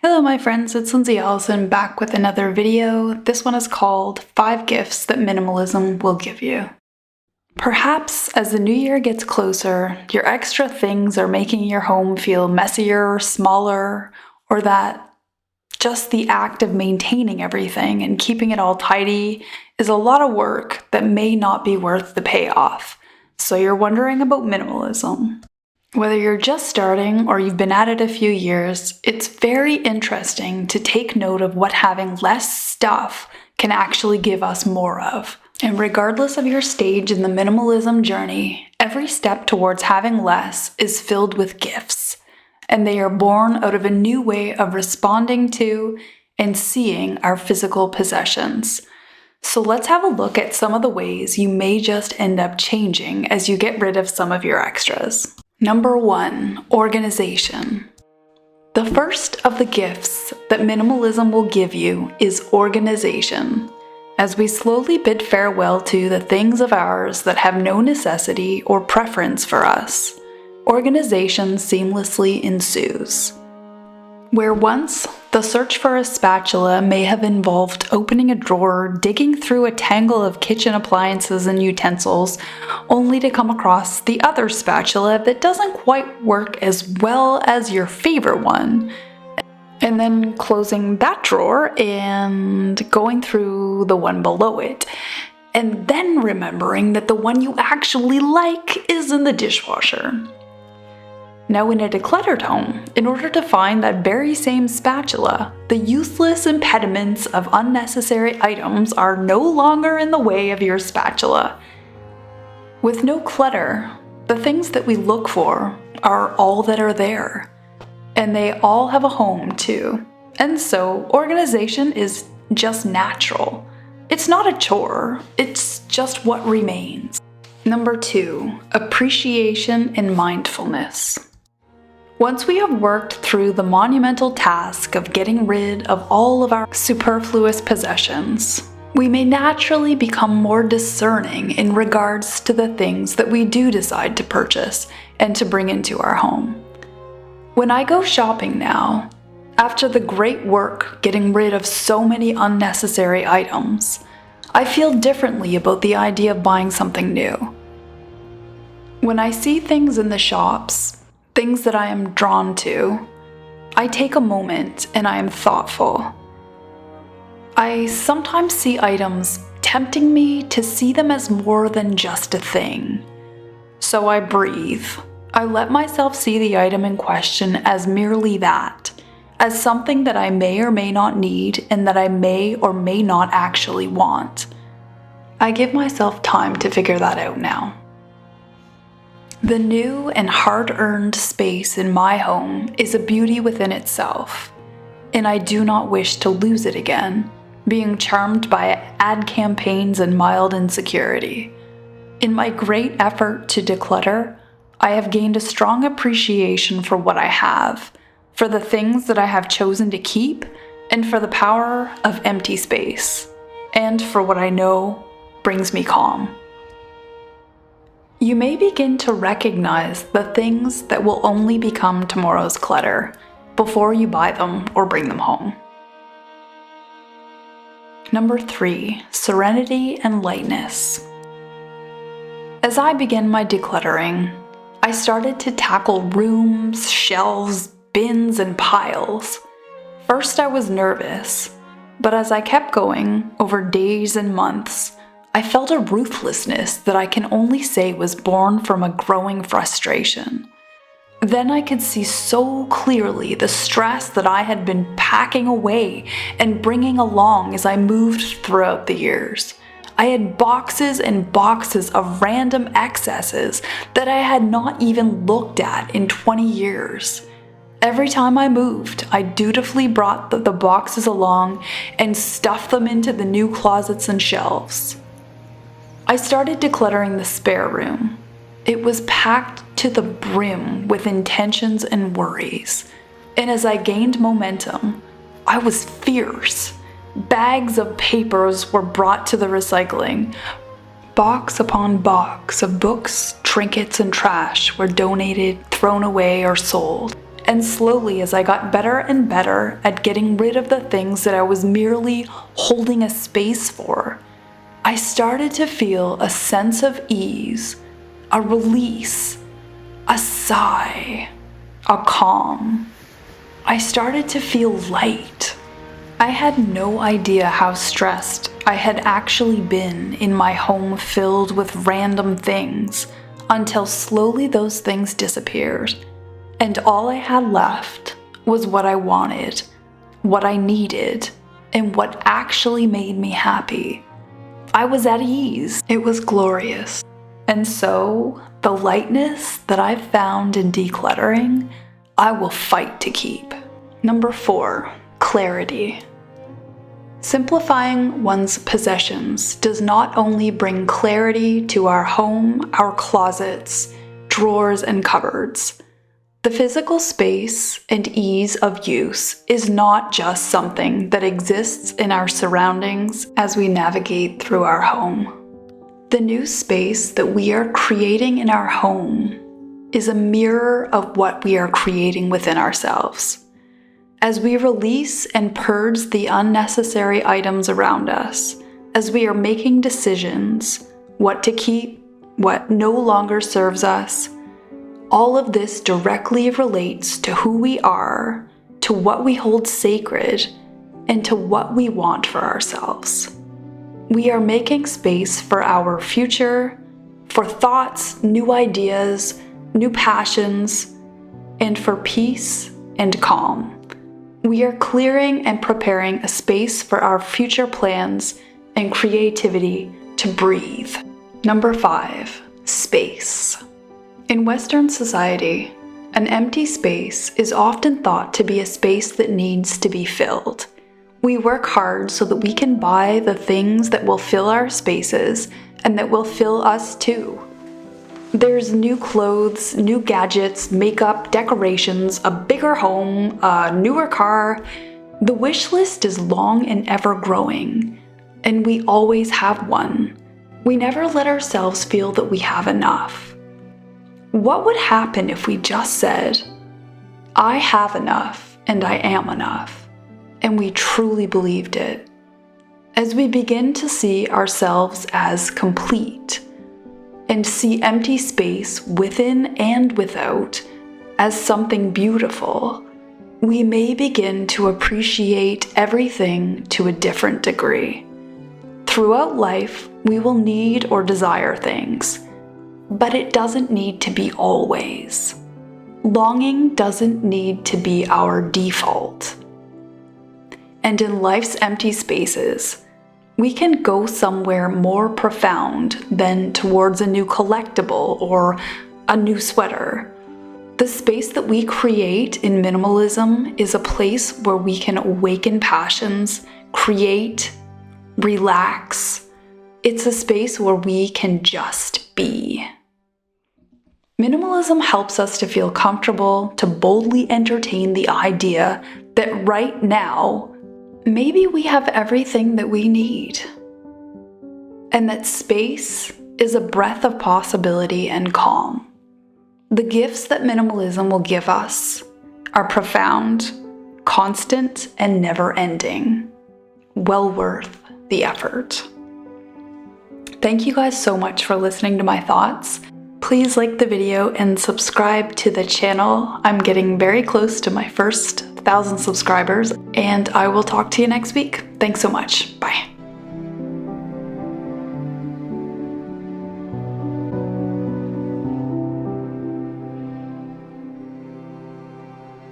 Hello my friends, it's Lyndsay Allison back with another video. This one is called 5 Gifts That Minimalism Will Give You. Perhaps as the new year gets closer, your extra things are making your home feel messier, smaller, or that just the act of maintaining everything and keeping it all tidy is a lot of work that may not be worth the payoff. So you're wondering about minimalism. Whether you're just starting or you've been at it a few years, it's very interesting to take note of what having less stuff can actually give us more of. And regardless of your stage in the minimalism journey, every step towards having less is filled with gifts, and they are born out of a new way of responding to and seeing our physical possessions. So let's have a look at some of the ways you may just end up changing as you get rid of some of your extras. Number 1, organization. The first of the gifts that minimalism will give you is organization. As we slowly bid farewell to the things of ours that have no necessity or preference for us, organization seamlessly ensues. Where once the search for a spatula may have involved opening a drawer, digging through a tangle of kitchen appliances and utensils, only to come across the other spatula that doesn't quite work as well as your favorite one, and then closing that drawer and going through the one below it, and then remembering that the one you actually like is in the dishwasher. Now in a decluttered home, in order to find that very same spatula, the useless impediments of unnecessary items are no longer in the way of your spatula. With no clutter, the things that we look for are all that are there, and they all have a home too. And so organization is just natural. It's not a chore, it's just what remains. Number 2, appreciation and mindfulness. Once we have worked through the monumental task of getting rid of all of our superfluous possessions, we may naturally become more discerning in regards to the things that we do decide to purchase and to bring into our home. When I go shopping now, after the great work getting rid of so many unnecessary items, I feel differently about the idea of buying something new. When I see things in the shops, things that I am drawn to, I take a moment and I am thoughtful. I sometimes see items tempting me to see them as more than just a thing. So I breathe. I let myself see the item in question as merely that, as something that I may or may not need and that I may or may not actually want. I give myself time to figure that out now. The new and hard-earned space in my home is a beauty within itself, and I do not wish to lose it again, being charmed by ad campaigns and mild insecurity. In my great effort to declutter, I have gained a strong appreciation for what I have, for the things that I have chosen to keep, and for the power of empty space, and for what I know brings me calm. You may begin to recognize the things that will only become tomorrow's clutter before you buy them or bring them home. Number 3, serenity and lightness. As I began my decluttering, I started to tackle rooms, shelves, bins, and piles. First I was nervous, but as I kept going over days and months, I felt a ruthlessness that I can only say was born from a growing frustration. Then I could see so clearly the stress that I had been packing away and bringing along as I moved throughout the years. I had boxes and boxes of random excesses that I had not even looked at in 20 years. Every time I moved, I dutifully brought the boxes along and stuffed them into the new closets and shelves. I started decluttering the spare room. It was packed to the brim with intentions and worries. And as I gained momentum, I was fierce. Bags of papers were brought to the recycling. Box upon box of books, trinkets, and trash were donated, thrown away, or sold. And slowly, as I got better and better at getting rid of the things that I was merely holding a space for, I started to feel a sense of ease, a release, a sigh, a calm. I started to feel light. I had no idea how stressed I had actually been in my home filled with random things until slowly those things disappeared, and all I had left was what I wanted, what I needed, and what actually made me happy. I was at ease. It was glorious. And so, the lightness that I've found in decluttering, I will fight to keep. Number 4, clarity. Simplifying one's possessions does not only bring clarity to our home, our closets, drawers, and cupboards. The physical space and ease of use is not just something that exists in our surroundings as we navigate through our home. The new space that we are creating in our home is a mirror of what we are creating within ourselves. As we release and purge the unnecessary items around us, as we are making decisions, what to keep, what no longer serves us, all of this directly relates to who we are, to what we hold sacred, and to what we want for ourselves. We are making space for our future, for thoughts, new ideas, new passions, and for peace and calm. We are clearing and preparing a space for our future plans and creativity to breathe. Number 5, space. In Western society, an empty space is often thought to be a space that needs to be filled. We work hard so that we can buy the things that will fill our spaces and that will fill us too. There's new clothes, new gadgets, makeup, decorations, a bigger home, a newer car. The wish list is long and ever growing, and we always have one. We never let ourselves feel that we have enough. What would happen if we just said, I have enough and I am enough, and we truly believed it? As we begin to see ourselves as complete, and see empty space within and without as something beautiful, we may begin to appreciate everything to a different degree. Throughout life, we will need or desire things, but it doesn't need to be always. Longing doesn't need to be our default. And in life's empty spaces, we can go somewhere more profound than towards a new collectible or a new sweater. The space that we create in minimalism is a place where we can awaken passions, create, relax. It's a space where we can just be. Minimalism helps us to feel comfortable, to boldly entertain the idea that right now, maybe we have everything that we need, and that space is a breath of possibility and calm. The gifts that minimalism will give us are profound, constant, and never-ending. Well worth the effort. Thank you guys so much for listening to my thoughts. Please like the video and subscribe to the channel. I'm getting very close to my first 1,000 subscribers, and I will talk to you next week. Thanks so much. Bye.